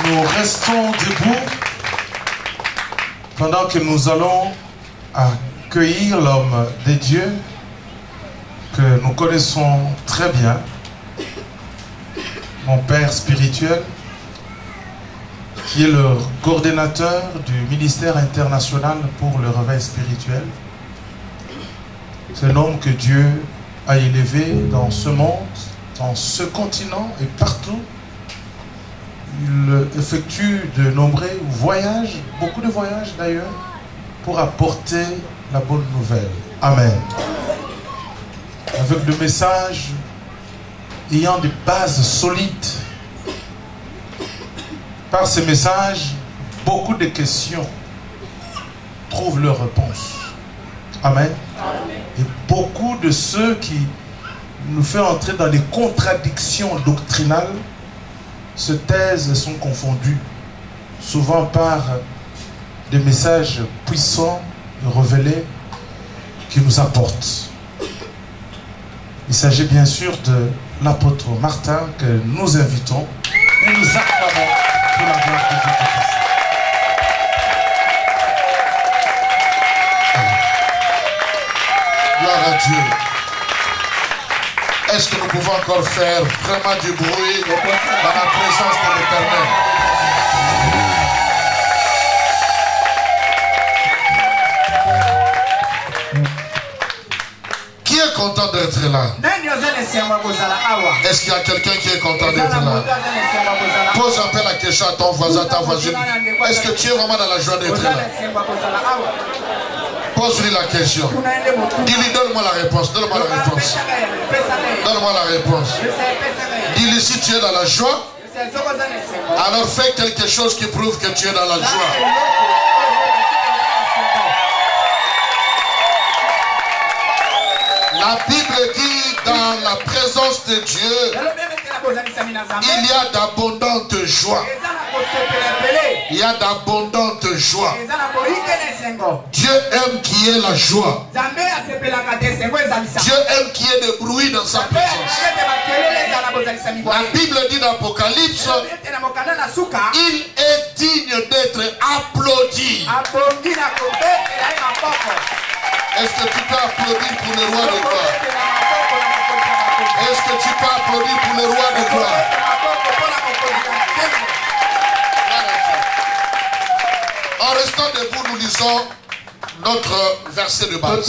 Nous restons debout pendant que nous allons accueillir l'homme de Dieu que nous connaissons très bien, mon père spirituel, qui est le coordinateur du ministère international pour le réveil spirituel. C'est un homme que Dieu a élevé dans ce monde, dans ce continent et partout. Il effectue de nombreux voyages, beaucoup de voyages d'ailleurs, pour apporter la bonne nouvelle. Amen. Avec le message ayant des bases solides. Par ce message, beaucoup de questions trouvent leur réponse. Amen. Et beaucoup de ceux qui nous font entrer dans des contradictions doctrinales se taisent et sont confondus, souvent par des messages puissants et révélés qui nous apportent. Il s'agit bien sûr de l'apôtre Martin que nous invitons et nous acclamons pour la gloire de Dieu. Gloire à Dieu. Est-ce que nous pouvons encore faire vraiment du bruit dans la présence de l'Éternel? Qui est content d'être là? Est-ce qu'il y a quelqu'un qui est content d'être là? Pose un peu la question à ton voisin, ta voisine. Est-ce que tu es vraiment dans la joie d'être là? Pose-lui la question. Dis-lui, donne-moi la réponse. Donne-moi la réponse. Donne-moi la réponse. Dis-lui, si tu es dans la joie, alors fais quelque chose qui prouve que tu es dans la joie. La Bible dit, dans la présence de Dieu, il y a d'abondantes joies. Il y a d'abondantes joies. Dieu aime qui est la joie. Dieu aime qui est de bruit dans sa présence. La Bible dit dans l'Apocalypse, il est digne d'être applaudi. Est-ce que tu peux applaudir pour le roi de gloire? Est-ce que tu peux applaudir pour le roi de gloire? En restant debout, nous lisons notre verset de base.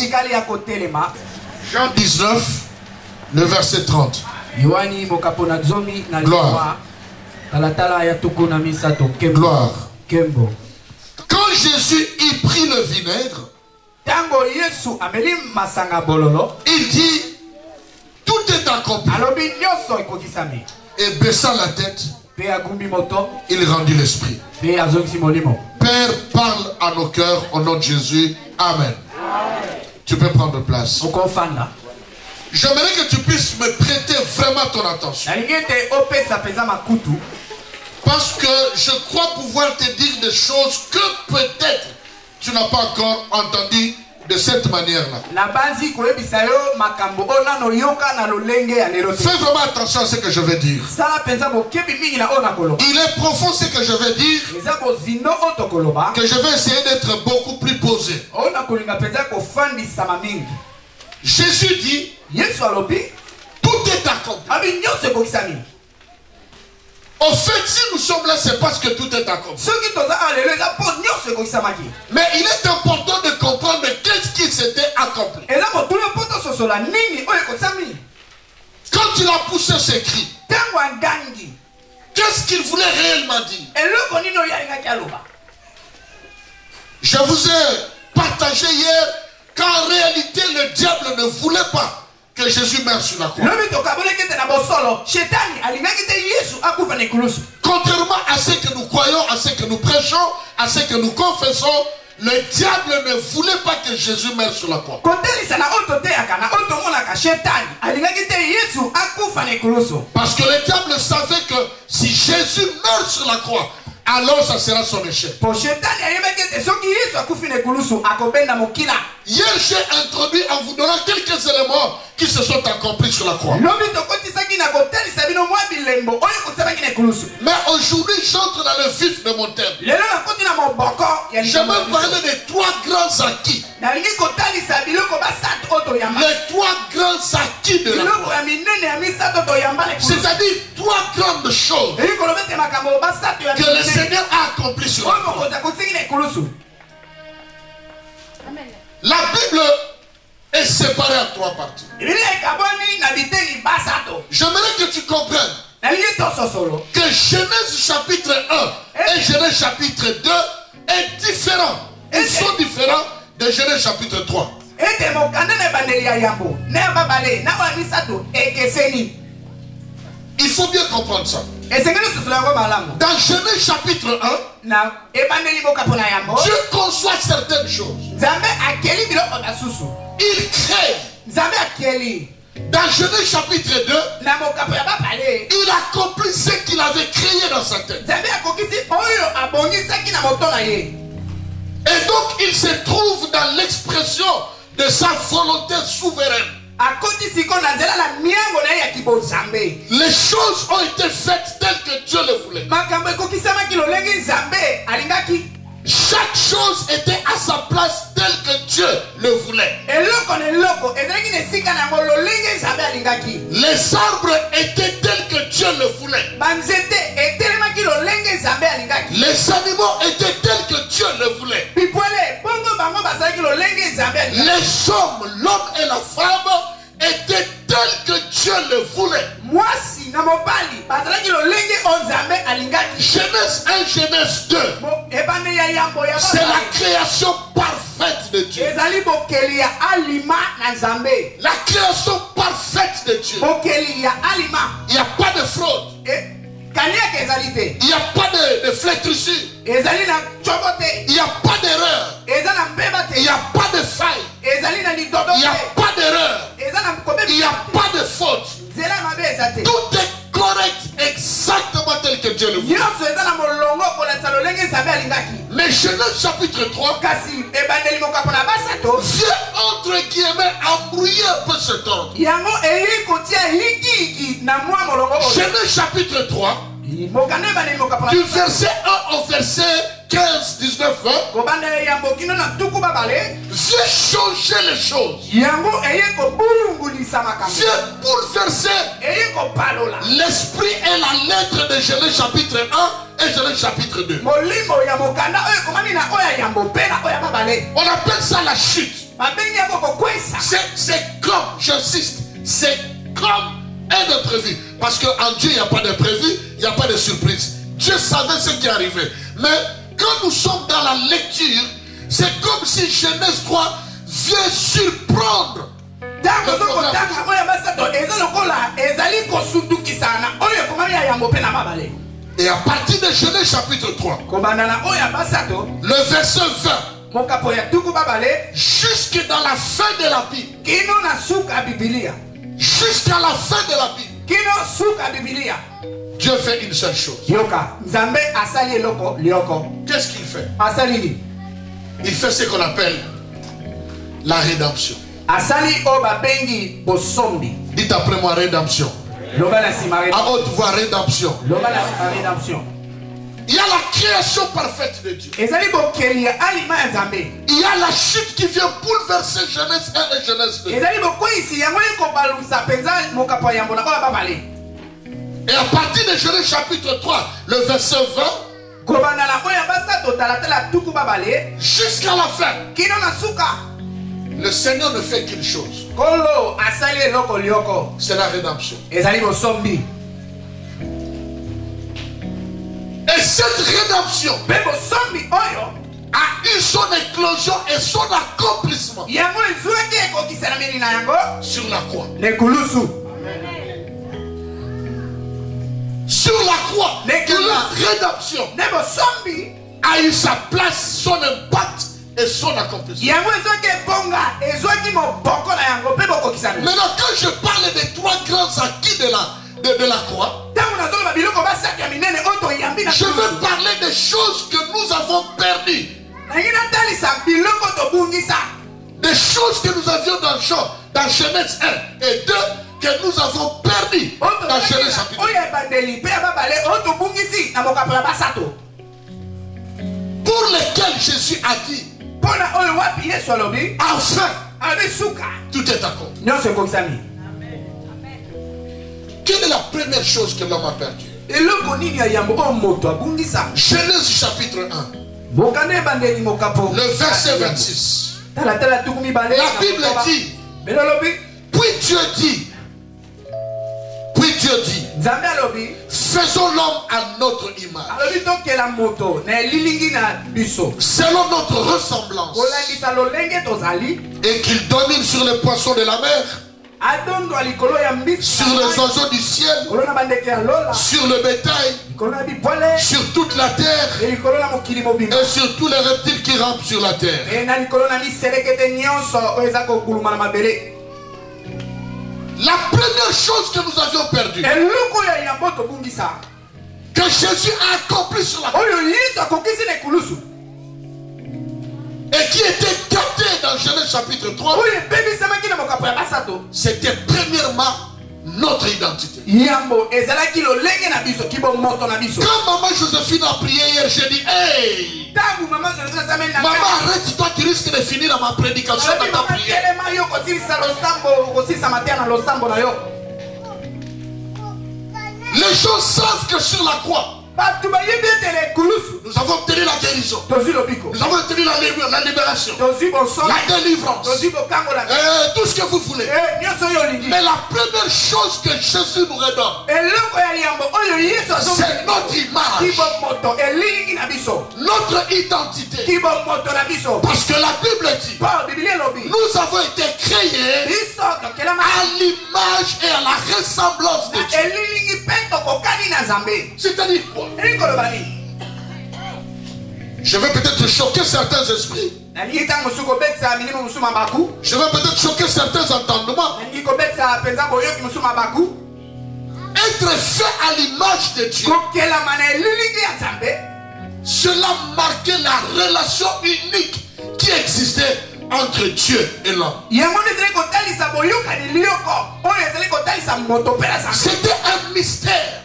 Jean 19, le verset 30. Gloire. Gloire. Quand Jésus y prit le vinaigre, il dit, tout est accompli. Et baissant la tête, il rendit l'esprit. Père, parle à nos cœurs au nom de Jésus. Amen. Tu peux prendre place. J'aimerais que tu puisses me prêter vraiment ton attention. Parce que je crois pouvoir te dire des choses que peut-être tu n'as pas encore entendu de cette manière-là. Fais vraiment attention à ce que je vais dire. Il est profond ce que je vais dire, que je vais essayer d'être beaucoup plus posé. Jésus dit, tout est accompli. Au fait, si nous sommes là, c'est parce que tout est accompli. Mais il est important de comprendre qu'est-ce qui s'était accompli. Quand il a poussé ses cris, qu'est-ce qu'il voulait réellement dire? Je vous ai partagé hier qu'en réalité, le diable ne voulait pas que Jésus meure sur la croix. Contrairement à ce que nous croyons, à ce que nous prêchons, à ce que nous confessons, le diable ne voulait pas que Jésus meure sur la croix. Parce que le diable savait que si Jésus meurt sur la croix, alors ça sera son échec. Hier, j'ai introduit en vous donnant quelques éléments qui se sont accomplis sur la croix. Mais aujourd'hui, j'entre dans le vif de mon thème. J'aimerais parler des 3 grands acquis. Les 3 grands acquis de la croix. C'est-à-dire 3 grandes choses que le Seigneur a accomplies sur la croix. La Bible est séparée en 3 parties. J'aimerais que tu comprennes que Genèse chapitre 1 et Genèse chapitre 2 est différent. Ils sont différents de Genèse chapitre 3. Il faut bien comprendre ça. Dans Genèse chapitre 1, Dieu conçoit certaines choses. Il crée. Dans Genèse chapitre 2, il accomplit ce qu'il avait créé dans sa tête. Et donc il se trouve dans l'expression de sa volonté souveraine. Les choses ont été faites telles que Dieu le voulait. Chaque chose était à sa place telle que Dieu le voulait. Les arbres étaient tels que Dieu le voulait. Les animaux étaient tels que Dieu le voulait. Les hommes, l'homme et la femme étaient tels que Dieu le voulait. Genèse 1, Genèse 2. C'est la création parfaite de Dieu. La création parfaite de Dieu. Il n'y a pas de fraude. Il n'y a pas de flétrissure. Il n'y a pas d'erreur. Il n'y a pas de faille. Il n'y a pas d'erreur. Il n'y a pas de faute. Tout est correct exactement tel que Dieu le voulait. Mais Genèse chapitre 3 vient entre guillemets embrouiller un peu cet ordre. Genèse chapitre 3 du verset 1 au verset 15, 19, 20, viens changer les choses. Viens bouleverser l'esprit et la lettre de Genèse chapitre 1 et Genèse chapitre 2. On appelle ça la chute. C'est comme, j'insiste, c'est comme un imprévu. Parce qu'en Dieu, il n'y a pas d'imprévu, il n'y a pas de surprise. Dieu savait ce qui arrivait. Mais quand nous sommes dans la lecture, c'est comme si Genèse 3 vient surprendre. Et à partir de Genèse chapitre 3, le verset 20, jusque dans la fin de la Bible, jusqu'à la fin de la Bible, Dieu fait une seule chose. Qu'est-ce qu'il fait? Il fait ce qu'on appelle la rédemption. Dites après moi rédemption. À haute voix rédemption. Il y a la création parfaite de Dieu. Il y a la chute qui vient bouleverser Genèse 1 et Genèse 2. Et à partir de Genèse chapitre 3, le verset 20, jusqu'à la fin, le Seigneur ne fait qu'une chose. C'est la rédemption. Et cette rédemption a eu son éclosion et son accomplissement sur la croix. Sur la croix, la rédemption a eu sa place, son impact et son accomplissement. Maintenant, quand je parle des 3 grands acquis de la croix, je veux parler de choses que nous avons perdues. Des choses que nous avions dans Genèse 1 et 2 que nous avons perdues dans Genèse chapitre 1. Pour lesquels Jésus a dit enfin tout est d'accord. Quelle est la première chose que l'homme a perdue? Genèse chapitre 1 le verset 26. La Bible dit, puis Dieu dit, faisons l'homme à notre image, selon notre ressemblance, et qu'il domine sur les poissons de la mer, sur les oiseaux du ciel, sur le bétail, sur toute la terre et sur tous les reptiles qui rampent sur la terre. La première chose que nous avions perdue, que Jésus a accompli sur la terre et qui était gâté dans Genèse chapitre 3, c'était premièrement notre identité. Quand maman Joséphine a prié hier, j'ai dit, hey, maman, arrête, toi tu risques de finir dans ma prédication dans ta prière. Les gens savent que sur la croix, nous avons obtenu la guérison, nous avons obtenu la libération, la délivrance, tout ce que vous voulez. Mais la première chose que Jésus nous redonne, c'est notre image, notre identité. Parce que la Bible dit, nous avons été créés à l'image et à la ressemblance de Dieu. C'est-à-dire quoi? Je vais peut-être choquer certains esprits. Je vais peut-être choquer certains entendements. Être fait à l'image de Dieu, cela marquait la relation unique qui existait entre Dieu et l'homme. C'était un mystère,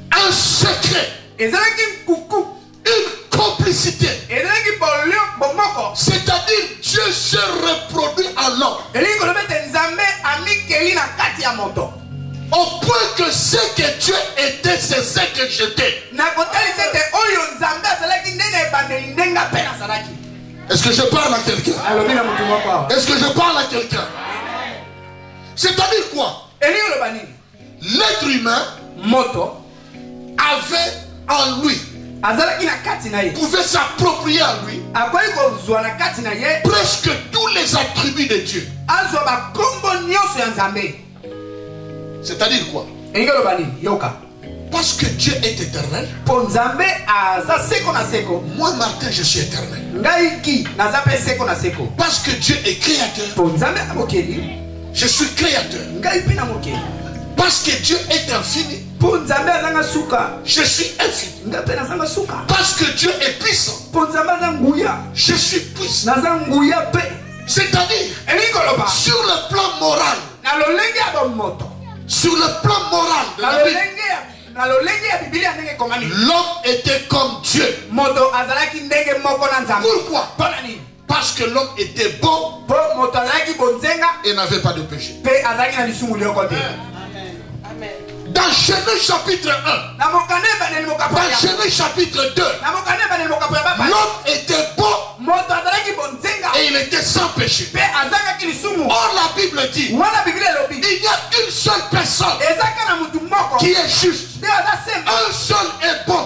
un secret, une complicité. C'est-à-dire Dieu se reproduit en l'homme, au point que ce que Dieu était, c'est ce que j'étais. Est-ce que je parle à quelqu'un? Est-ce que je parle à quelqu'un? C'est-à-dire quoi? L'être humain avait en lui, pouvait s'approprier à lui presque tous les attributs de Dieu. C'est-à-dire quoi? Parce que Dieu est éternel. Moi, Martin, je suis éternel. Parce que Dieu est créateur. Je suis créateur. Parce que Dieu est infini. Je suis infini. Parce que Dieu est puissant. Je suis puissant. C'est-à-dire, sur le plan moral, sur le plan moral de la Bible, l'homme était comme Dieu. Pourquoi? Parce que l'homme était bon et n'avait pas de péché. Dans Genèse chapitre 1, dans Genèse chapitre 2, l'homme était bon et il était sans péché. Or la Bible dit, il y a une seule personne qui est juste. Un seul est bon.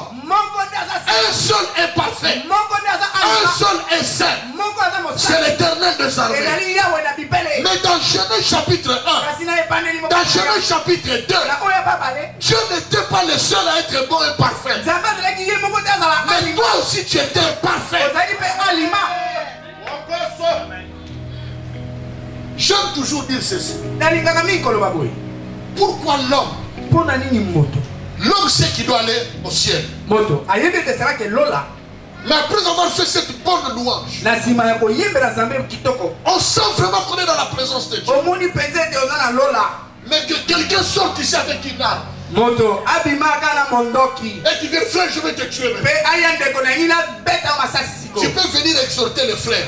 Un seul est parfait. Un seul est saint. C'est l'Éternel des armées. Mais dans Genèse chapitre 1, dans Genèse chapitre 2, Dieu n'était pas le seul à être bon et parfait. Mais toi aussi tu étais parfait. J'aime toujours dire ceci. Pourquoi l'homme L'homme sait qu'il doit aller au ciel. Mais après avoir fait cette bonne louange, on sent vraiment qu'on est dans la présence de Dieu. Mais que quelqu'un sorte ici avec une arme et tu dis, frère, je vais te tuer. Tu peux venir exhorter le frère.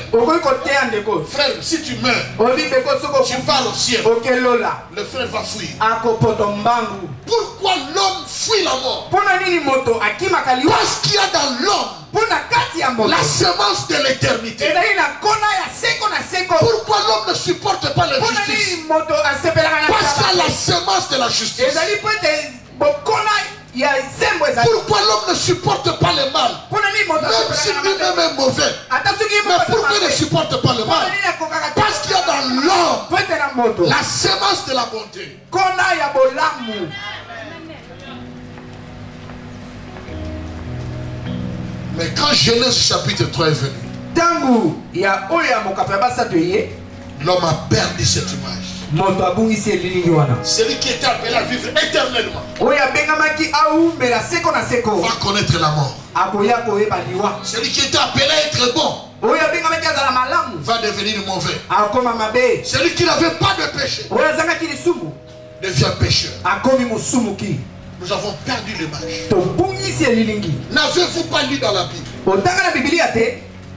Frère, si tu meurs, tu vas au ciel. Le frère va fuir. Pourquoi l'homme fuit la mort? Parce qu'il y a dans l'homme la semence de l'éternité. Pourquoi l'homme ne supporte pas la justice? Parce qu'il y a la semence de la justice. Pourquoi l'homme ne supporte pas le mal? Même si lui-même est mauvais. Mais pourquoi il ne supporte pas le mal? Parce qu'il y a dans l'homme la semence de la bonté. Mais quand Genèse chapitre 3 est venu, l'homme a perdu cette image. Celui qui était appelé à vivre éternellement va connaître la mort. Celui qui était appelé à être bon va devenir mauvais. Celui qui n'avait pas de péché devient pécheur. Nous avons perdu l'image. N'avez-vous pas lu dans la Bible?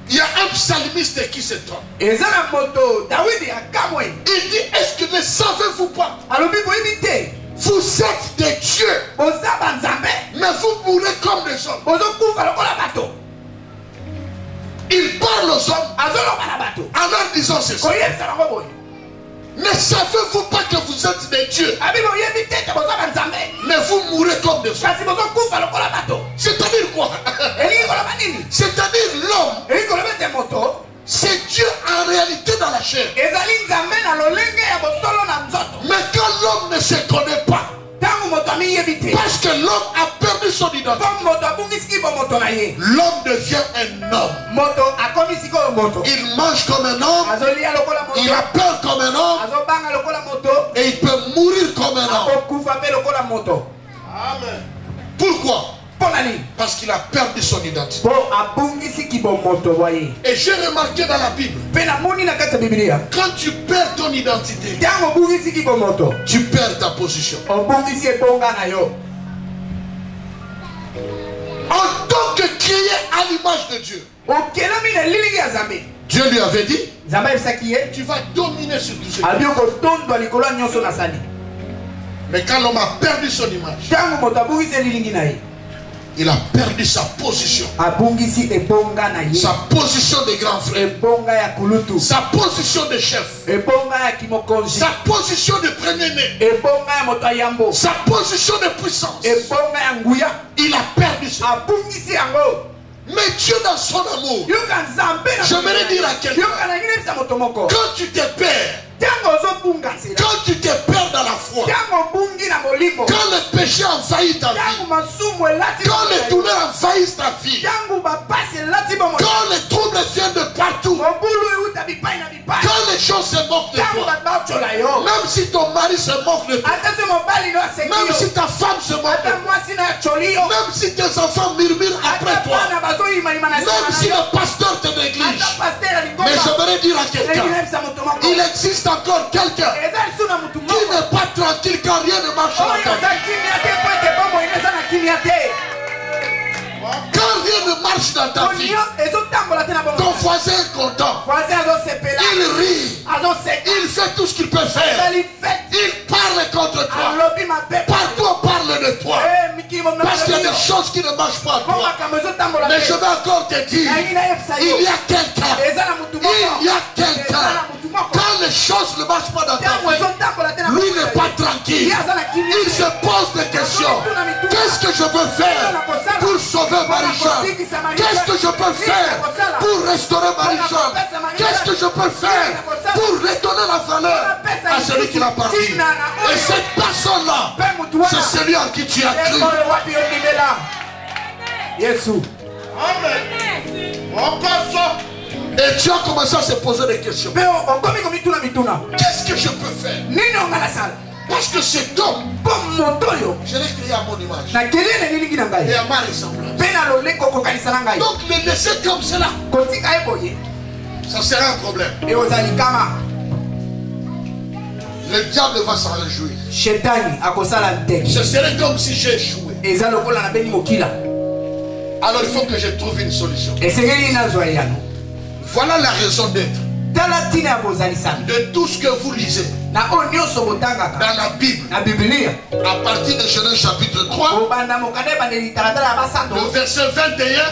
Il y a un psalmiste qui s'étonne. Il dit, est-ce que ne savez-vous pas? Vous êtes des dieux, mais vous mourrez comme des hommes. Il parle aux hommes en leur disant ceci. Ne savez-vous pas que vous êtes des dieux, mais vous mourrez comme des hommes? C'est-à-dire quoi? C'est-à-dire l'homme, c'est Dieu en réalité dans la chair. Mais quand l'homme ne se connaît pas, parce que l'homme a perdu son identité, l'homme devient un homme. Il mange comme un homme, il a peur comme un homme, et il peut mourir comme un homme. Amen. Pourquoi? Parce qu'il a perdu son identité. Et j'ai remarqué dans la Bible, quand tu perds ton identité, tu perds ta position. En tant que créé à l'image de Dieu, Dieu lui avait dit, tu vas dominer sur tout ce qui. Mais quand l'homme a perdu son image, il a perdu sa position. Sa position de grand frère. Sa position de chef. Sa position de premier-né. Sa position de puissance. Il a perdu ça. Mais Dieu dans son amour, j'aimerais dire à quelqu'un, quand tu te perds, quand tu te perds dans la foi, quand le péché envahit ta vie, quand les douleurs envahissent ta vie, quand les troubles viennent de partout, quand les gens se moquent de toi, même si ton mari se moque de toi, même si ta femme se moque de toi, même si tes enfants murmurent après toi, même si le pasteur te néglige, mais j'aimerais dire à quelqu'un, il existe encore quelqu'un qui n'est pas tranquille quand rien ne marche dans ta vie. Quand rien ne marche dans ta vie, ton voisin est content, il rit, il fait tout ce qu'il peut faire, il parle contre toi, partout on parle de toi, parce qu'il y a des choses qui ne marchent pas à toi. Mais je vais encore te dire, il y a quelqu'un, quand les choses ne marchent pas dans ta vie, lui n'est pas tranquille, il se pose des questions. Qu'est-ce que je peux faire pour sauver Marie-Jeanne? Qu'est-ce que je peux faire pour restaurer Marie-Jeanne? Qu'est-ce que je peux faire pour redonner la valeur à celui qui l'a parti? Et cette personne-là, c'est celui en qui tu as cru. Amen. Et tu as commencé à se poser des questions. Qu'est-ce que je peux faire Parce que cet homme, je l'ai créé à mon image et à ma ressemblance. Donc le laisser comme cela, ça sera un problème. Le diable va s'en réjouir. Ce serait comme si j'ai échoué. Alors il faut que je trouve une solution. Voilà la raison d'être de tout ce que vous lisez dans la Bible. À partir de Genèse chapitre 3, le verset 21,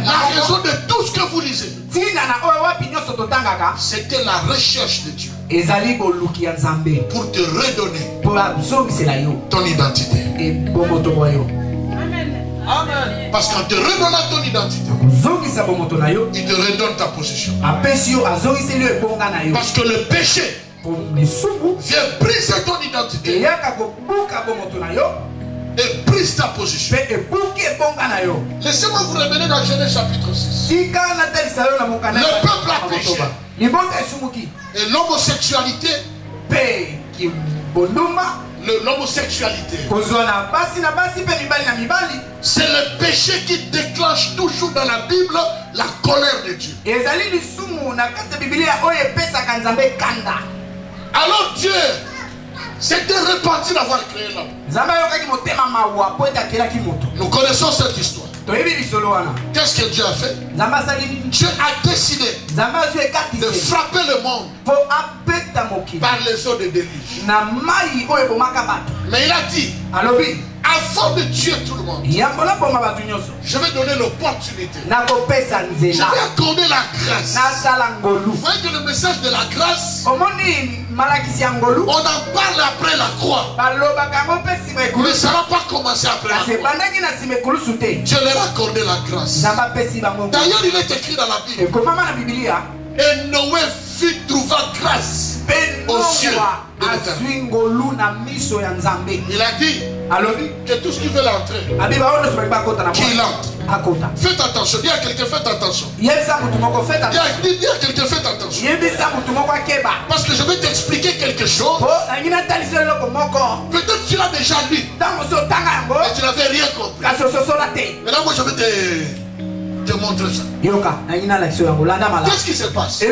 la raison de tout ce que vous lisez, c'était la recherche de Dieu pour te redonner ton identité. Amen. Parce qu'en te redonnant ton identité, il te redonne ta position. Parce que le péché vient briser ton identité et brise ta position. Laissez-moi vous ramener dans Genèse chapitre 6. Le peuple a péché. Et l'homosexualité, l'homosexualité, c'est le péché qui déclenche toujours dans la Bible la colère de Dieu. Alors Dieu s'était repenti d'avoir créé l'homme. Nous connaissons cette histoire. Qu'est-ce que Dieu a fait? Dieu a décidé de frapper le monde par les eaux de déluge. Mais il a dit, avant de tuer tout le monde, je vais donner l'opportunité. Je vais accorder la grâce. Vous voyez que le message de la grâce, on en parle après la croix. Mais ça n'a pas commencé après la croix. Dieu leur a accordé la grâce. D'ailleurs, il est écrit dans la Bible. Et Noé fut trouvé grâce aux yeux de l'Éternel. Il a dit que tout ce qui veut l'entrer, qu'il entre. Faites attention. Dis à quelqu'un, faites attention. Dis à quelqu'un, faites attention. Parce que je vais t'expliquer quelque chose. Peut-être tu l'as déjà lu, mais tu n'avais rien compris. Maintenant, moi, je vais te montrer ça. Qu'est-ce qui se passe?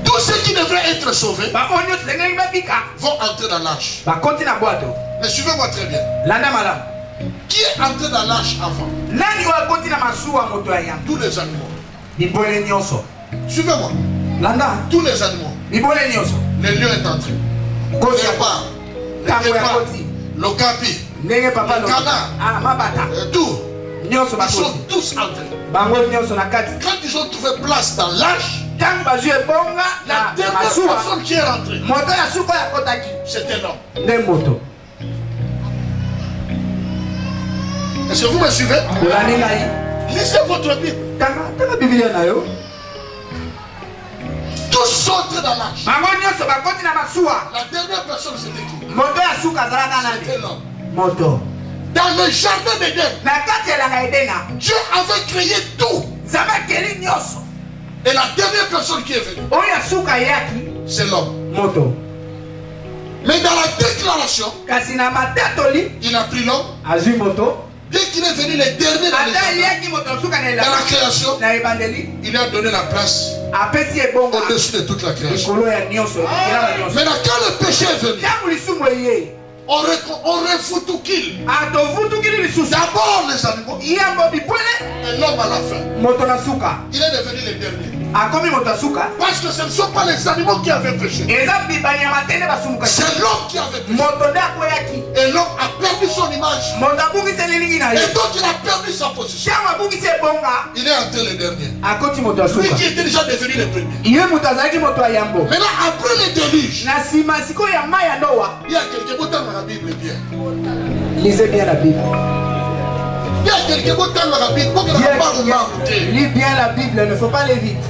Tous ceux qui devraient être sauvés vont entrer dans l'arche. Mais suivez-moi très bien. Qui est entré dans l'arche avant? Tous les animaux. Suivez-moi. Tous les animaux. Le lion est entré. Le guépard, le capi, le canard, tout. Ils sont tous entrés. Quand ils ont trouvé place dans l'arche, la dernière personne qui est rentrée, c'était l'homme. Est-ce que vous me suivez? Lisez votre Bible. Tous sont entrés dans l'arche. La dernière personne, c'était qui? C'était l'homme. Dans le jardin d'Éden, Dieu avait créé tout. Et la dernière personne qui est venue, c'est l'homme. Mais dans la déclaration, il a pris l'homme. Dès qu'il est venu le dernier dans la création, il a donné la place au-dessus de toute la création. Maintenant, quand le péché est venu, on refoutoukille d'abord les animaux et l'homme à la fin. Il est devenu le dernier. Parce que ce ne sont pas les animaux qui avaient péché. C'est l'homme qui avait péché. Et l'homme a perdu son image. Et donc il a perdu sa position. Il est entré le dernier. Lui qui était déjà devenu le premier. Maintenant après le déluge, il y a quelqu'un qui dans la Bible bien. Lisez bien la Bible. Il y a quelqu'un qui dans la Bible. Lis bien la Bible, il ne faut pas aller vite.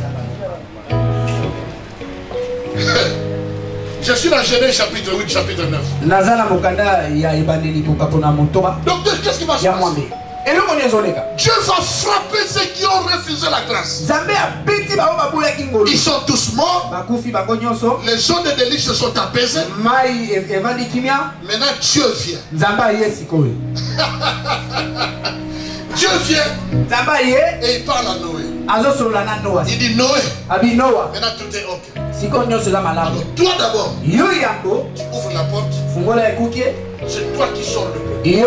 Je suis dans Genèse chapitre 8, chapitre 9. Donc qu'est-ce qui va se passer? Dieu va frapper ceux qui ont refusé la grâce. Ils sont tous morts. Les zones de délice se sont apaisées. Maintenant Dieu vient. Dieu vient et il parle à Noé. Il dit Noé, maintenant tout est ok. Alors, toi d'abord, tu ouvres la porte. C'est toi qui sors le pays.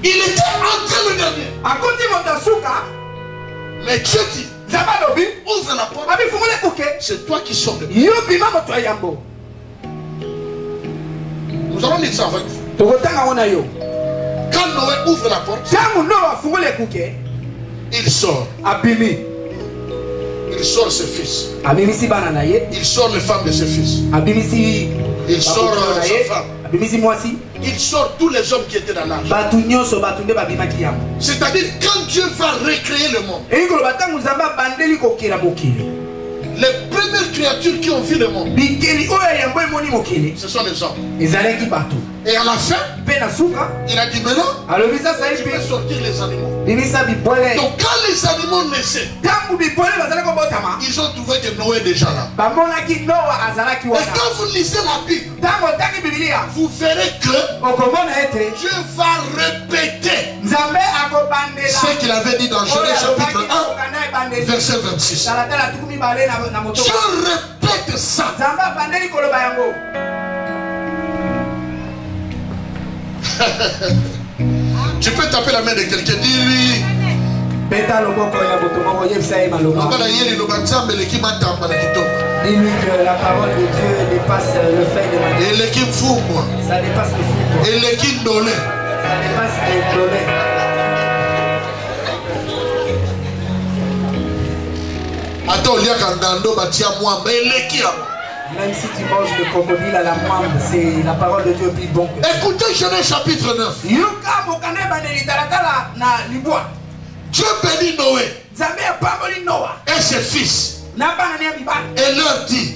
Il était entré le dernier. Mais Dieu dit, ouvre la porte. C'est toi qui sors le pays. Nous allons lire ça avec vous. Quand Noé ouvre la porte, il sort. Il sort ses fils. Il sort les femmes de ses fils. Il sort sa femme. Il sort tous les hommes qui étaient dans l'âge. C'est-à-dire quand Dieu va recréer le monde, les premières créatures qui ont vu le monde, ce sont les hommes. Et à la fin, il a dit maintenant, je vais sortir les animaux. Donc quand les animaux naissaient, ils ont trouvé que Noé est déjà là. Et quand vous lisez la Bible, vous verrez que Dieu va répéter ce qu'il avait dit dans Genèse chapitre 1, verset 26. Dieu répète ça. Tu peux taper la main de quelqu'un, dis-lui. Dis-lui que la parole de Dieu dépasse le fait de ma vie. Ça dépasse le fou. Ça dépasse les données. Même si tu manges le crocodile à la moine, c'est la parole de Dieu plus bon que... Écoutez Genèse chapitre 9. Dieu bénit Noé et ses fils et leur dit,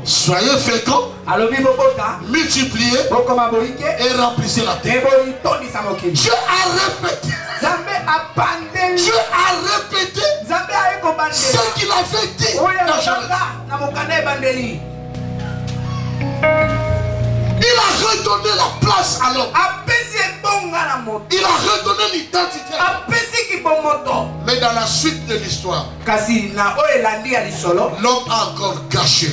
soyez féconds, multipliez et remplissez la terre. Dieu a répété. Dieu a répété ce qu'il avait dit dans Genèse. Il a redonné la place à l'homme. Il a redonné l'identité. Mais dans la suite de l'histoire, l'homme a encore gâché.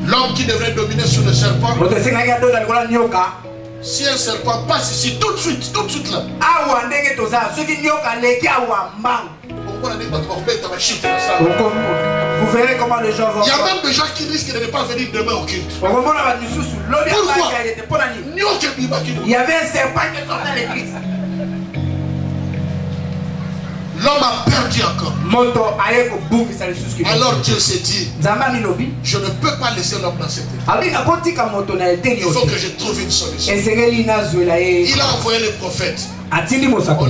L'homme qui devrait dominer sur le serpent, si un serpent passe ici tout de suite là, vous verrez comment les gens vont. Il y a même des gens qui risquent de ne pas venir demain au culte. Pourquoi? Il y avait un serpent qui sortait à l'église. L'homme a perdu encore. Alors Dieu s'est dit, je ne peux pas laisser l'homme dans cette état. Il faut que je trouve une solution. Il a envoyé les prophètes. On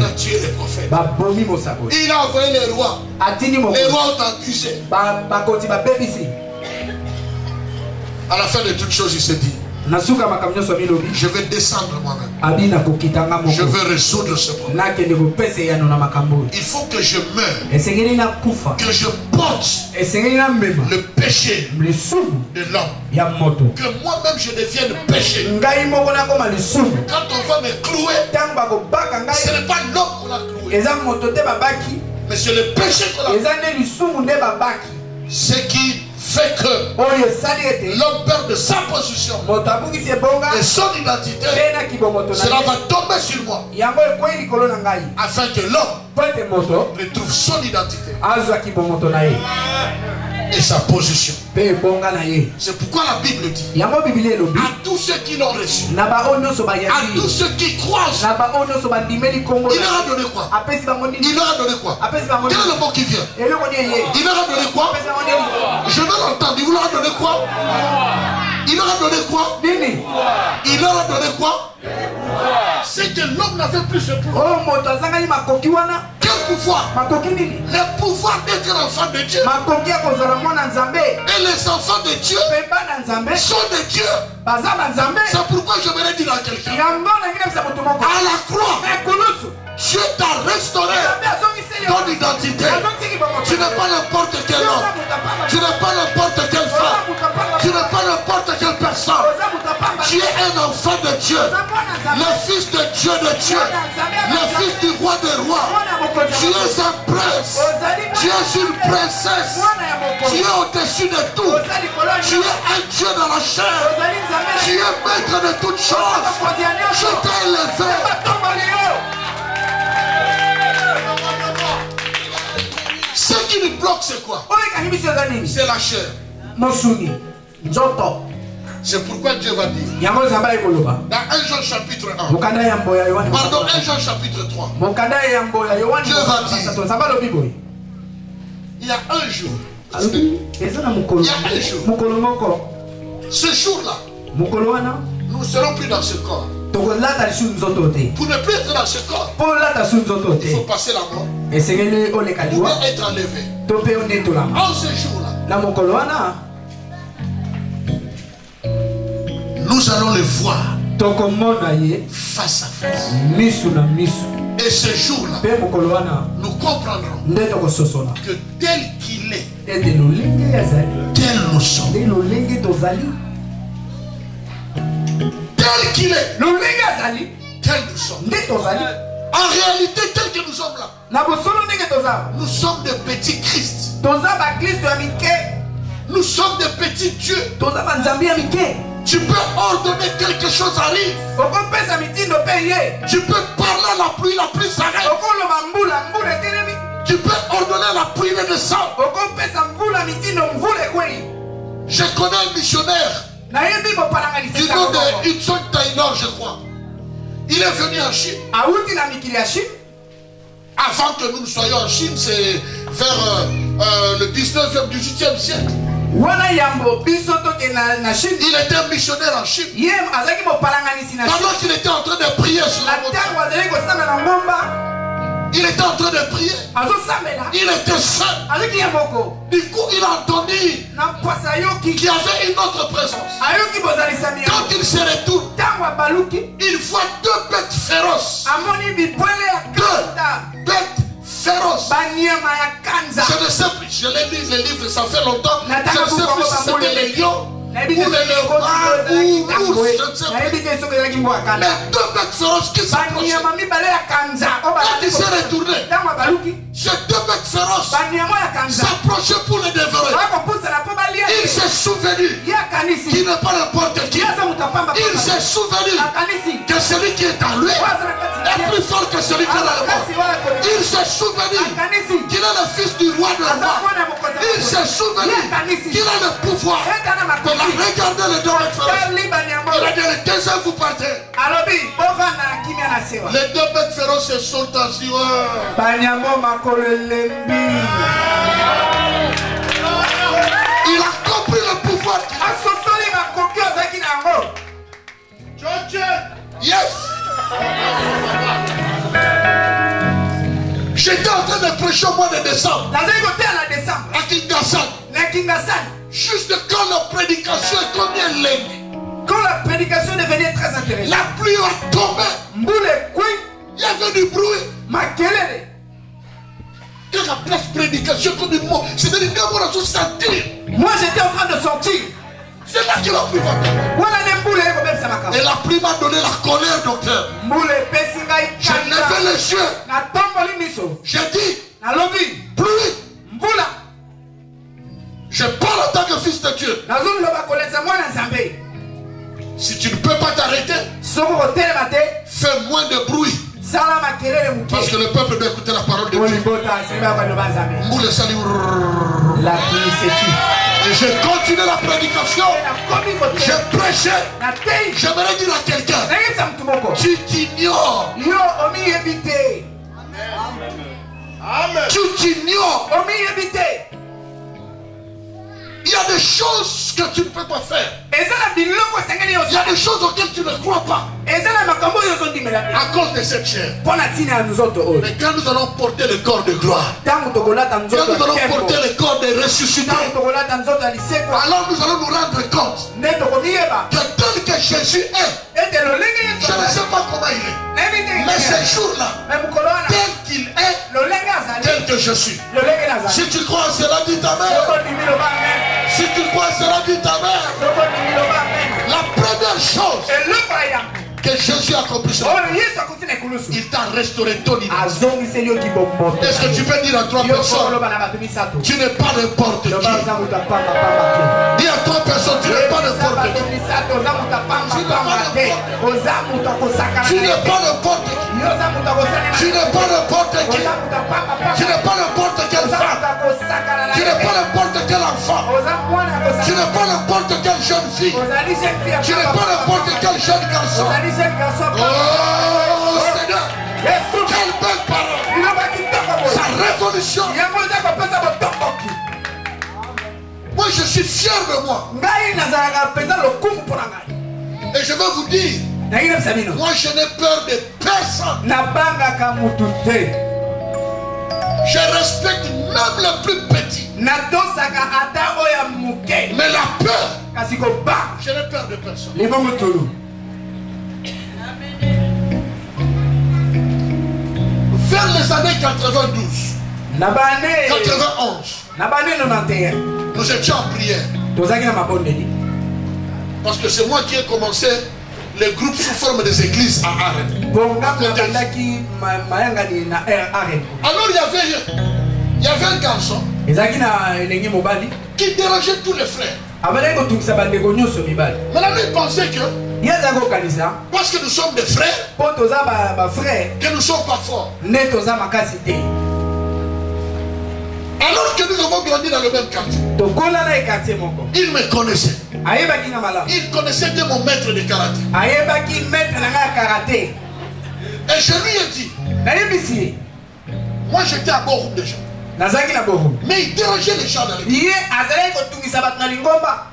a tué les prophètes. Il a envoyé les rois. Les rois ont accusé. À la fin de toutes choses, il s'est dit, je vais descendre moi-même. Je vais résoudre ce problème. Il faut que je meure, que je porte le péché de l'homme, que moi-même je devienne péché. Quand on va me clouer, ce n'est pas l'homme qu'on a cloué, mais c'est le péché qu'on a cloué. Ce qui fait que l'homme perd de sa position et son identité, cela va tomber sur moi afin que l'homme retrouve son identité et sa position. C'est pourquoi la Bible dit à tous ceux qui l'ont reçu, à tous ceux qui croient, il leur a donné quoi? Il leur a donné quoi? Quel est le mot qui vient? Il leur a donné quoi? Je veux l'entendre. Il vous leur a donné quoi? Il leur a donné quoi? Il leur a donné quoi? C'est que l'homme n'avait plus ce pouvoir. Quel pouvoir? Le pouvoir d'être enfant de Dieu. Et les enfants de Dieu sont de Dieu. C'est pourquoi je voudrais dire à quelqu'un, à la croix, Dieu t'a restauré ton identité. Tu n'es pas n'importe quel homme. Tu n'es pas n'importe quelle femme. Tu n'es pas n'importe quelle personne. Tu es un enfant de Dieu. Le fils de Dieu de Dieu. Le fils du roi des rois. Tu es un prince. Tu es une princesse. Tu es au-dessus de tout. Tu es un Dieu dans la chair. Tu es maître de toutes choses. Je t'ai élevé. Ce qui nous bloque, c'est quoi? C'est la chair. C'est pourquoi Dieu va dire dans 1 Jean chapitre 1, pardon, 1 Jean chapitre 3, Dieu va dire il y a un jour, ce jour-là, nous ne serons plus dans ce corps. Pour ne plus être dans ce corps, il faut passer la mort ou être enlevé. En ce jour-là, nous allons le voir face à face. Et ce jour-là, nous comprendrons que tel qu'il est, tel nous sommes. Tel qu'il est, tel nous sommes. En réalité, tel que nous sommes là, nous sommes des petits Christ. Nous sommes des petits dieux. Tu peux ordonner quelque chose arrive. Tu peux parler à la pluie s'arrête. Tu peux ordonner à la pluie de descendre. Je connais un missionnaire du nom de Hudson Taylor, je crois. Il est venu en Chine. Avant que nous soyons en Chine, c'est vers le 19e, 18e siècle. Il était un missionnaire en Chine. Pendant qu'il était en train de prier sur la montagne, il était en train de prier. Il était seul. Du coup, il a entendu qu'il y avait une autre présence. Quand il se retourne, il voit deux bêtes féroces. Deux bêtes féroces. Je ne sais plus, je l'ai lu le livre, ça fait longtemps. Je ne sais plus si c'était les lions ou les léopards ou l'ours, je ne sais plus. Mais deux bêtes féroces qui s'approchaient. Quand il s'est retourné, ces deux bêtes féroces s'approchaient pour le dévorer. Il s'est souvenu qu'il n'est pas n'importe qui. Il s'est souvenu que celui qui est en lui est plus fort que celui qui est dans le monde. Il s'est souvenu qu'il est le fils du roi de roi. Il s'est souvenu qu'il a le pouvoir. Regardez les deux bêtes féroces. Il a dit les deux heures vous partez. Les deux bêtes féroces se sont assis. Il a compris le pouvoir qu'il a. Yes. J'étais en train de prêcher au mois de décembre à Kingassan. Juste quand la prédication est combien lente. Quand la prédication devenait très intéressante, la pluie a tombé. Il y avait du bruit. Quand la place prédication comme une mot, c'est-à-dire que moi je sentir. Moi j'étais en train de sortir. C'est là que la pluie va tomber. Et la pluie m'a donné la colère, docteur. J'ai levé les yeux. J'ai dit, pluie. Je parle en tant que fils de Dieu. Si tu ne peux pas t'arrêter, fais moins de bruit. Parce que le peuple doit écouter la parole de Dieu. Et j'ai continué la prédication. J'ai prêché. J'aimerais dire à quelqu'un, tu t'ignores. Tu t'ignores. Il y a des choses que tu ne peux pas faire. Il y a des choses auxquelles tu ne crois pas. À cause de cette chair. Mais quand nous allons porter le corps de gloire, quand nous allons porter le corps de ressuscité, alors nous allons nous rendre compte que tel que Jésus est, je ne sais pas comment il est, mais ce jour-là, tel qu'il est, tel que je suis. Si tu crois à cela, dis ta mère. Si tu crois à cela, dis ta mère. La première chose que Jésus a accompli, il t'a restauré ton identité. Est-ce que tu peux dire à trois personnes, tu n'es pas n'importe qui? Dis à trois personnes, tu n'es pas n'importe qui. Tu n'es pas n'importe qui. Tu n'es pas n'importe qui. Tu n'es pas n'importe quelle femme. Tu n'es pas n'importe quel enfant. Tu n'es pas n'importe quelle jeune fille. Tu n'es pas n'importe quel jeune garçon. Oh Seigneur, quelle belle parole. Sa révolution. Moi je suis fier de moi. Et je vais vous dire, moi je n'ai peur de personne. Je respecte même le plus petit. Mais la peur, je n'ai peur de personne. Vers les années 92, 91, nous étions en prière. Parce que c'est moi qui ai commencé les groupes sous forme des églises à Arène. Alors il y avait un garçon qui dérangeait tous les frères. Maintenant il pensait que parce que nous sommes des frères, que nous ne sommes pas forts. Alors que nous avons grandi dans le même quartier, il me connaissait. Il connaissait bien mon maître de karaté. Et je lui ai dit, moi j'étais à Borum déjà. Mais il dérangeait les gens dans l'église.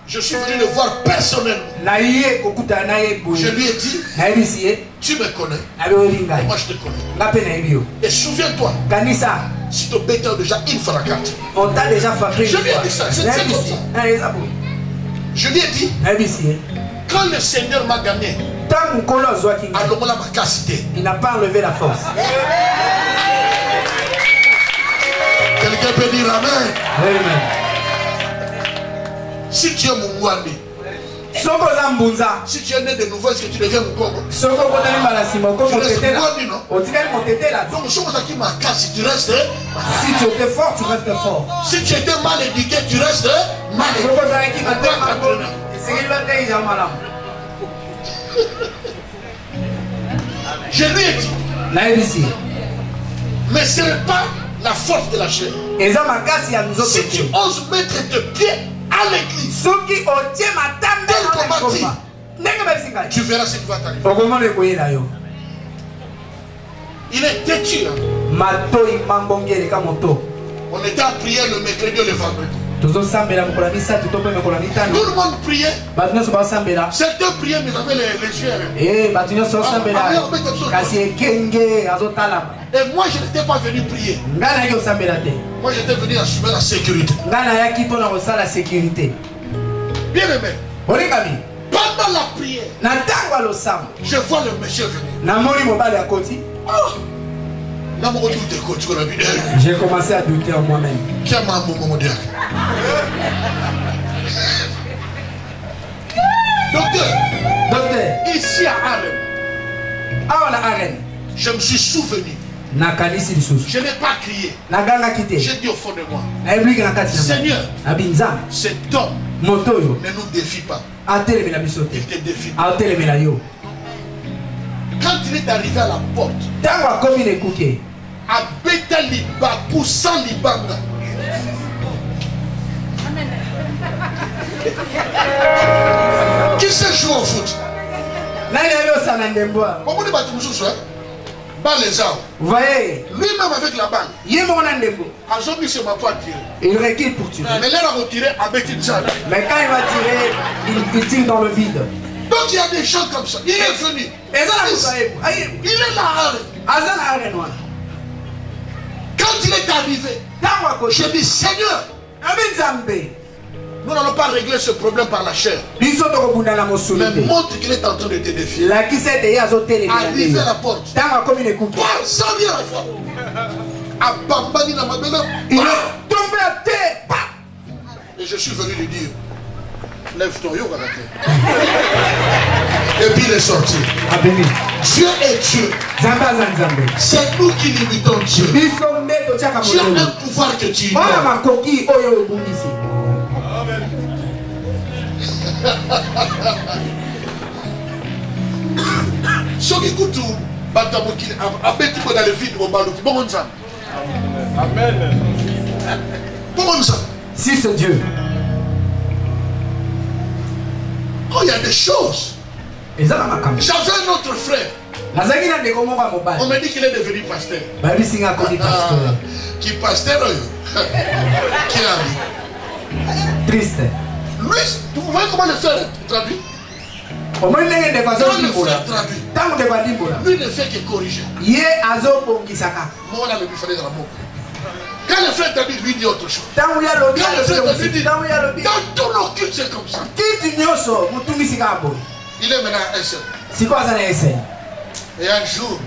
Je suis venu le voir personnellement. Je lui ai dit, tu me connais, moi je te connais. Et souviens-toi, si tu bêtes déjà une fracade. On t'a déjà frappé. Je lui ai dit ça, c'est comme ça. Je lui ai dit, quand le Seigneur m'a gagné, il n'a pas enlevé la force. Quelqu'un peut dire Amen. Amen. Si tu es Mungwani, si tu es né de nouveau, est-ce que tu deviens Mukongo? Tu restes Mungwani, non? Donc, si tu restes. Si tu étais fort, tu restes fort. Si tu étais mal éduqué, tu restes mal éduqué. Je lui ai dit, mais ce n'est pas la force de la chair. Si tu oses mettre tes pieds à l'église, tu verras ce qui va t'arriver. Il est têtu là. On était en prière le mercredi et le vendredi. Tout le monde priait. Certains priaient, mais avaient les yeux. Et moi, je n'étais pas venu prier. Moi, j'étais venu assumer la sécurité. Bien aimé. Pendant la prière, je vois le monsieur venir. J'ai commencé à douter en moi-même. Docteur, ici à Arène, je me suis souvenu. Je n'ai pas crié. J'ai dit au fond de moi, Seigneur, cet homme ne nous défie pas. Il te défie. Quand il est arrivé à la porte, à Betaliba, poussant Libanga, qui sait jouer au foot? Vous voyez, lui-même avec la balle. Il recule pour tuer. Mais là, il a retiré avec une salle. Mais quand il va tirer, il tire dans le vide. Donc il y a des gens comme ça. Il est venu. Il est là. Quand il est arrivé, j'ai dit Seigneur, nous n'allons pas régler ce problème par la chair. Mais montre qu'il est en train de te défier. Arrivé à la porte. Il est tombé à terre. Et je suis venu lui dire, lève ton yoga à la terre. Et puis il est sorti. Dieu est Dieu. C'est nous qui limitons Dieu. Dieu a un pouvoir que tu ignores. Soki kutu batamokili abeti ko dans le vide au baluki bon ça. Amen. Bon ça. Si c'est Dieu. Oh, il y a des choses. J'avais un autre frère. On m'a dit qu'il est devenu pasteur. Qui pasteur qui a dit. Triste. Lui, vous voyez comment le frère traduit? Lui ne fait que corriger. Quand le frère traduit, lui dit autre chose. Quand le frère traduit, dit dans tout nos cultes, c'est comme ça. Il est maintenant un seul. Et un jour,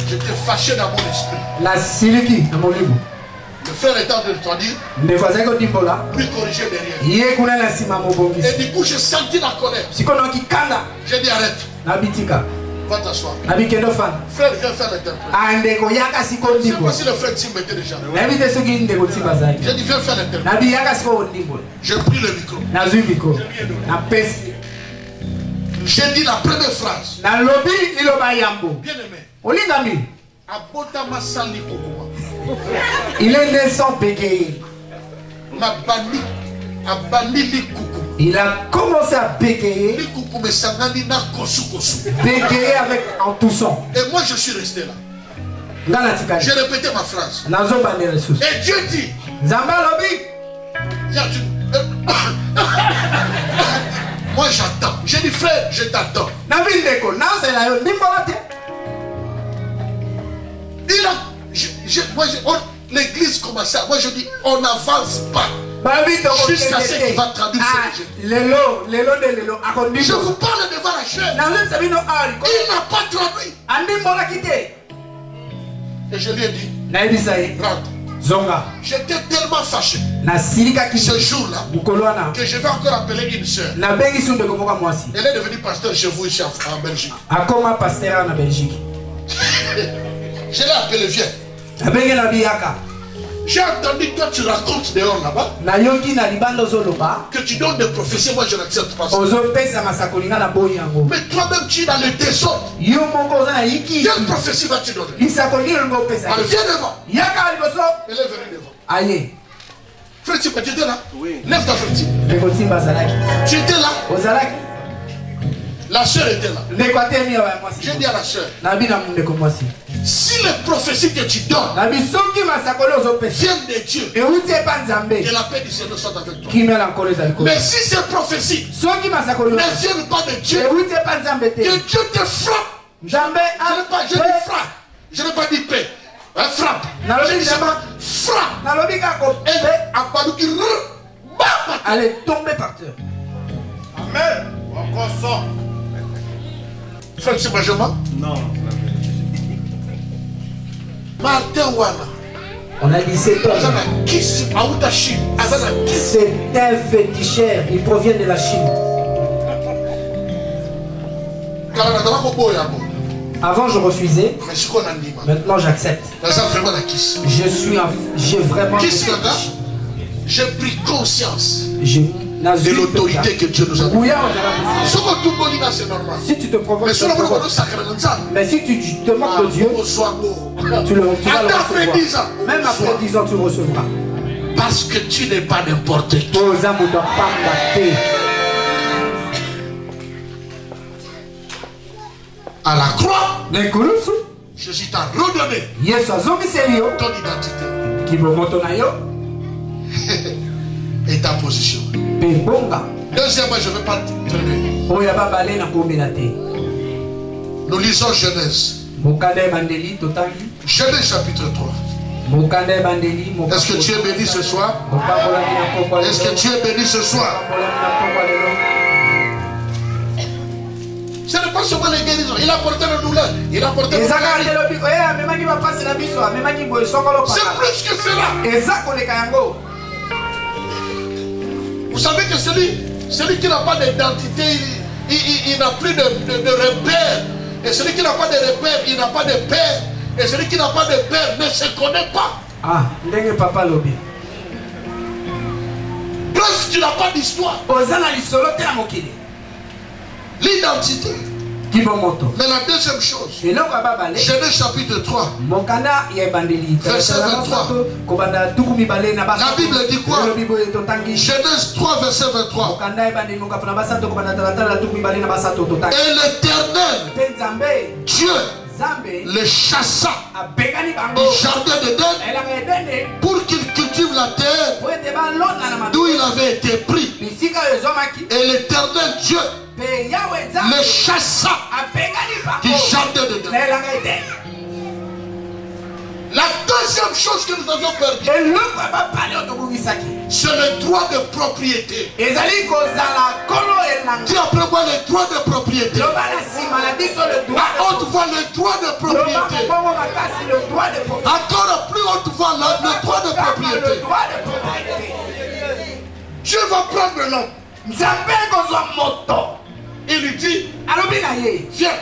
j'étais fâché dans mon esprit. Le frère est en train de traduire. Lui corriger derrière. Et du coup, j'ai senti la colère. J'ai dit arrête. Va t'asseoir. Frère, viens faire l'interprète. Je ne sais pas si le frère Tim était déjà là. J'ai dit viens faire l'interprète. J'ai pris le micro. J'ai dit la première phrase. Bien aimé. Abotama sali kokuma. Il est né sans bégayer. Il a commencé à bégayer. Bégayer en toussant. Et moi je suis resté là. J'ai répété ma phrase. Et Dieu dit. Moi j'attends. J'ai dit frère, je t'attends. L'église commençait. Moi je dis on n'avance pas. Jusqu'à ce qu'il va traduire ce que j'ai dit. Je vous parle devant la chair. Il n'a pas traduit. Et je lui ai dit rentre. J'étais tellement fâché ce jour-là que je vais encore appeler une soeur. Elle est devenue pasteur chez vous ici en Belgique. Je l'ai appelé, viens. J'ai entendu toi tu racontes dehors là-bas que tu donnes des prophéties, moi je n'accepte pas ça. Mais toi-même tu es dans le désordre. Quelle prophétie vas-tu donner? Alors viens devant. Elle est venue devant. Frère, tu étais là? Oui. Lève ta frère. Tu étais là? La soeur était là. J'ai dit à la soeur, si les prophéties que tu donnes viennent de Dieu, que la paix du Seigneur soit avec toi. Mais si ces prophéties ne viennent pas de Dieu, que Dieu te frappe. Je n'ai pas dit paix. Frappe. Frappe. Elle est tombée par terre. Amen. Encore ça. Frère, c'est Benjamin? Non. Martin Wana. On a dit c'est toi. C'est un féticheur. Il provient de la Chine. Avant je refusais. Maintenant j'accepte. J'ai vraiment. J'ai pris conscience de l'autorité que Dieu nous a donnée. C'est normal. Si tu te provoques, mais si tu te moques de Dieu, tu vas le recevoir. Même après 10 ans, tu le recevras. Parce que tu n'es pas n'importe qui. À la croix, Jésus t'a redonné ton identité et ta position. Deuxièmement, je ne vais pas traîner. Nous lisons Genèse. Genèse chapitre 3. Est-ce que tu es béni ce soir? Est-ce que tu es béni ce soir? Ce n'est pas seulement les guérisons. Il a porté la douleur. Il a porté le c'est plus que cela. Vous savez que celui qui n'a pas d'identité, il n'a plus de repère. Et celui qui n'a pas de repère, il n'a pas de père. Et celui qui n'a pas de père ne se connaît pas. Ah, ndenge papa lobi. Plus tu n'as pas d'histoire. L'identité. Mais la deuxième chose, Genèse chapitre 3, verset 23. La Bible dit quoi? Genèse 3, verset 23. Et l'Éternel, Dieu, le chassa du jardin d'Éden pour qu'il cultive la terre d'où il avait été pris. Et l'Éternel Dieu le chassa du jardin d'Éden. La deuxième chose que nous avions perdu, c'est le droit de propriété. Dis après moi le droit de propriété. À haute voix le droit de propriété. Encore plus haute voix le droit de propriété. Dieu va prendre l'homme. Il lui dit, viens.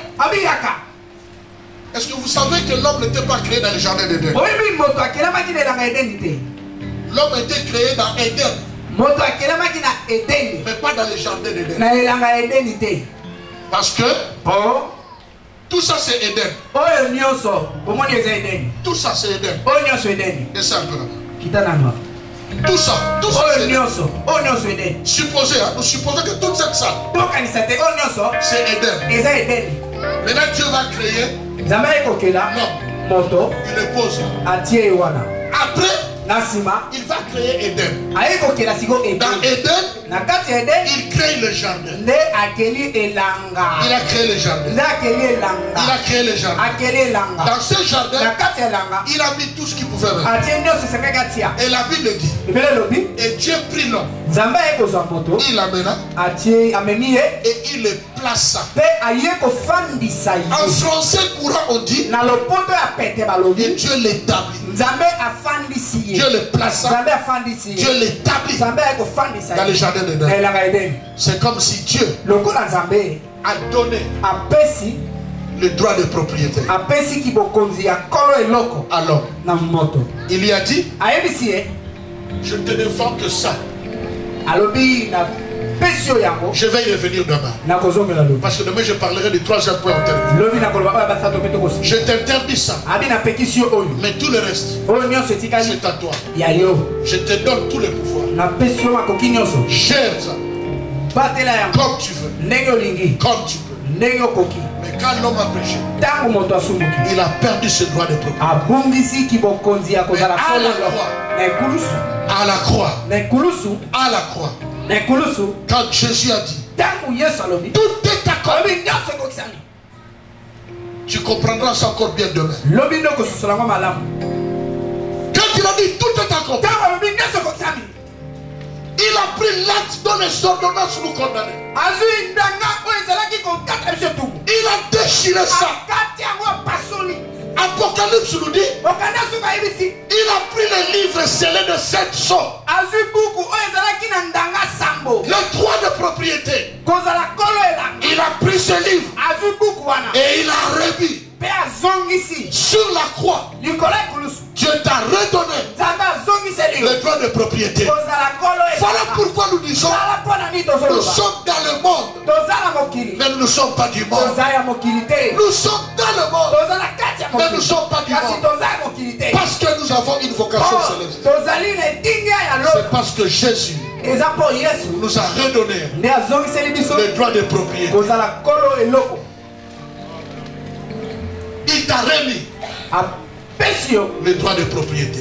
Est-ce que vous savez que l'homme n'était pas créé dans le jardin d'Éden? L'homme était créé dans Éden, mais pas dans le jardin d'Éden. Parce que tout ça c'est Éden. Tout ça c'est Éden. Et ça tout ça c'est Éden. Supposez, nous supposons que toute cette salle c'est Éden. Maintenant Dieu va créer l'homme. Il le pose. Après il va créer Éden. Dans Éden, il crée le jardin. Il a créé le jardin. Il a créé le jardin. Dans ce jardin, il a mis tout ce qu'il pouvait mettre. Et la Bible dit, et Dieu prit l'homme. Il l'amena. Et il le plaça. En français courant on dit, et Dieu l'établit. Dieu le plaça. Dieu l'établit dans le jardin d'Éden. C'est comme si Dieu a donné le droit de propriété à l'homme. Il lui a dit, je te défends que ça. Je vais y revenir demain. Parce que demain je parlerai du troisième point en termes. Je t'interdis ça. Mais tout le reste, c'est à toi. Je te donne tout le pouvoir. Gère ça comme tu veux. Comme tu peux. Mais quand l'homme a péché, il a perdu ce droit de propriété. À la croix. Quand Jésus a dit, tout est accompli, tu comprendras ça encore bien demain. Quand il a dit tout est accompli, il a pris l'acte dont les ordonnances nous condamnaient. Il a déchiré ça. Apocalypse nous dit, il a pris les livres scellés de 7 sceaux. Le droit de propriété. Il a pris ce livre et il a remis sur la croix. Dieu t'a redonné le droit de propriété. Voilà pourquoi nous disons, nous sommes dans le monde, mais nous ne sommes pas du monde. Nous sommes dans le monde, mais nous ne sommes pas du monde. Parce que nous avons une vocation céleste. C'est parce que Jésus nous a redonné le droit de propriété. Il t'a remis le droit de propriété.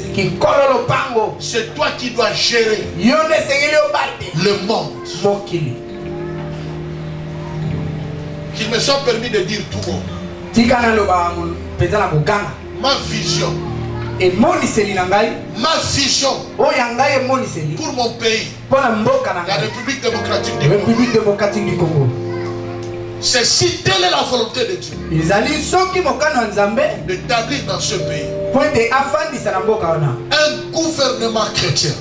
C'est toi qui dois gérer le monde. Qu'il me soit permis de dire tout haut. Ma vision. Ma vision pour mon pays, la République démocratique du Congo. C'est si telle est la volonté de Dieu d'établir dans ce pays un gouvernement chrétien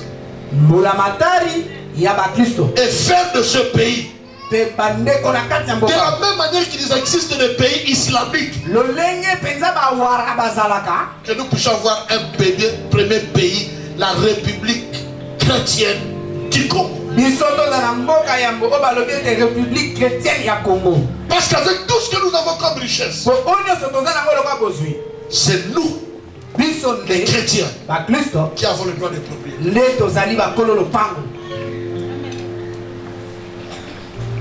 et faire de ce pays de la même manière qu'il existe des pays islamiques, que nous puissions avoir un premier pays, la République chrétienne du Congo. Parce qu'avec tout ce que nous avons comme richesse, c'est nous, les chrétiens, qui avons le droit de propriété.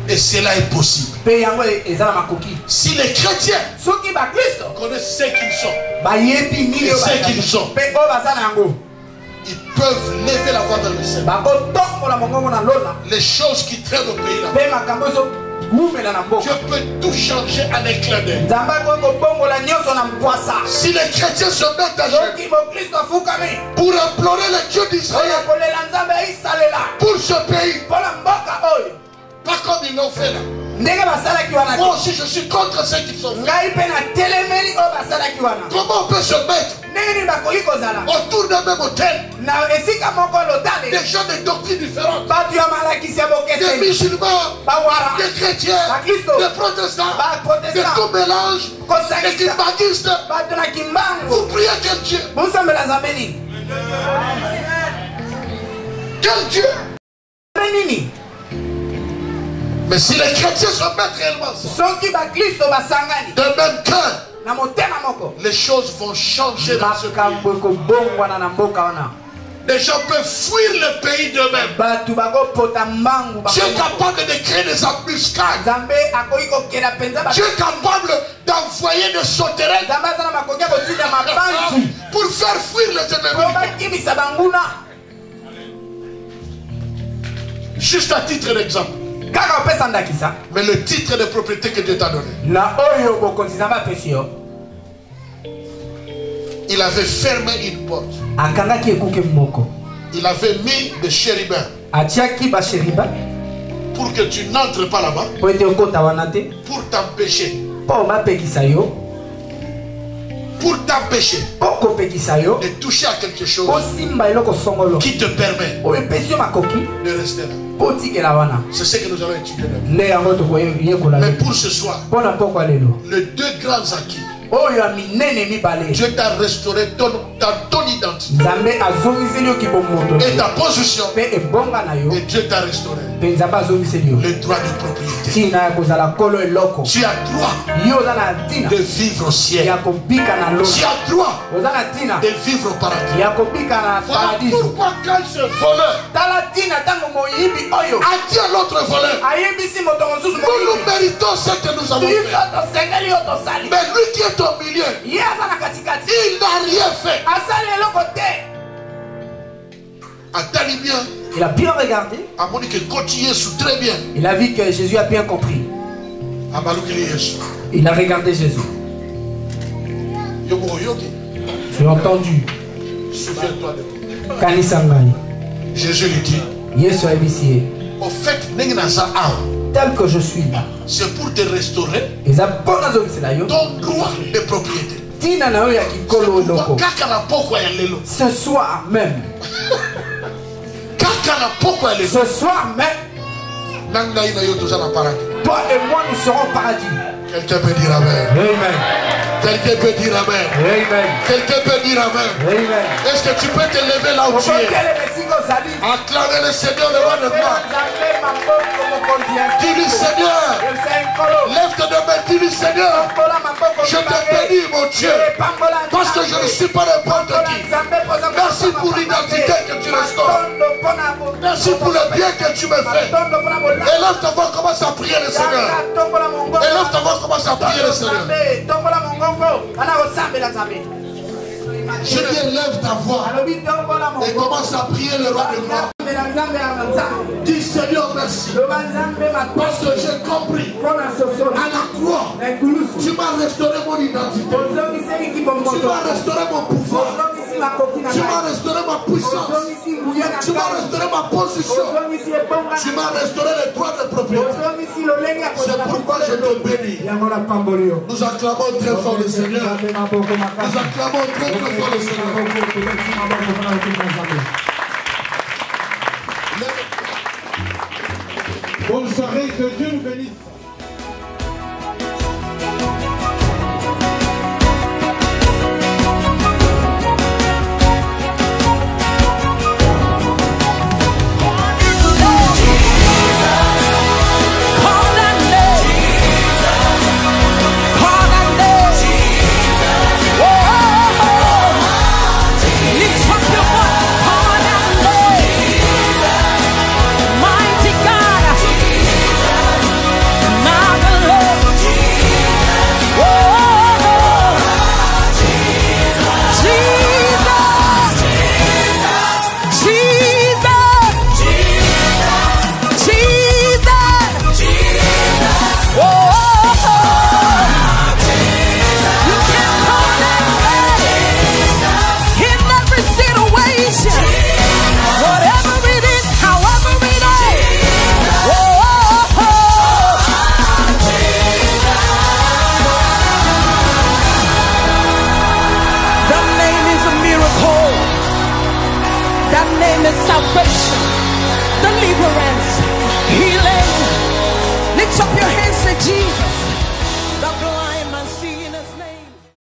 Et cela est possible. Si les chrétiens connaissent ce qu'ils sont et ce qu'ils sont, ils peuvent lever la voix dans le ciel. Les choses qui traînent au pays là, Dieu peut tout changer en un clin d'œil. Si les chrétiens se mettent à genoux pour implorer le Dieu d'Israël pour ce pays, pas comme ils l'ont fait là. Moi aussi je suis contre ceux qui sont faits. Comment on peut se mettre autour d'un même hôtel des gens de doctrines différentes, des musulmans, des chrétiens, des protestants, de tout mélange, des kimbanguistes? Vous priez quel Dieu? Quel Dieu? Mais si les chrétiens se mettent réellement de même cœur, les choses vont changer dans ce pays. Les gens peuvent fuir le pays d'eux-mêmes. Dieu est capable de créer des embuscades. Dieu est capable d'envoyer des sauterelles pour faire fuir les ennemis. Juste à titre d'exemple. Mais le titre de propriété que Dieu t'a donné, il avait fermé une porte. Il avait mis des chérubins pour que tu n'entres pas là-bas, pour t'empêcher de toucher à quelque chose qui te permet de rester là. C'est ce que nous allons étudier là. Mais pour ce soir, les deux grands acquis, Dieu t'a restauré ton identité et ta position, et Dieu t'a restauré le droit de propriété. Tu as droit de vivre au ciel. Tu as droit de vivre au paradis. Voilà pourquoi quand ce voleur a dit à l'autre voleur, nous méritons ce que nous avons fait, mais lui qui est au milieu, il n'a rien fait. Attendez bien. Il a bien regardé. Il a vu que Jésus a bien compris. Il a regardé Jésus. J'ai entendu. Souviens-toi de moi. Jésus lui dit, au fait, tel que je suis là, c'est pour te restaurer ton droit de propriété. Ce soir même, toi et moi nous serons au paradis. Quelqu'un peut dire amen. Amen. Quelqu'un peut dire amen. Amen. Quelqu'un peut dire amen. Amen. Est-ce que tu peux te lever là où tu es? Acclamer le Seigneur, le roi de gloire. Dis-lui Seigneur. Lève tes deux mains, dis-lui Seigneur. Je te bénis, mon Dieu, parce que je ne suis pas n'importe qui. Merci pour l'identité que tu restaures. Merci pour le bien que tu me fais. Élève ta voix, commence à prier le Seigneur. Élève ta voix, commence à prier le Seigneur. Je dis élève ta voix et commence à prier le roi de gloire. Dis Seigneur merci parce que j'ai compris à la croix tu m'as restauré mon identité, tu m'as restauré mon pouvoir, tu m'as restauré ma puissance, tu m'as restauré ma position, tu m'as restauré les droits de propriété. C'est pourquoi je te bénis. Nous acclamons très fort le Seigneur. Nous acclamons très fort le Seigneur. Bonne soirée, que Dieu nous bénisse. Salvation, deliverance, healing. Lift up your hands to Jesus.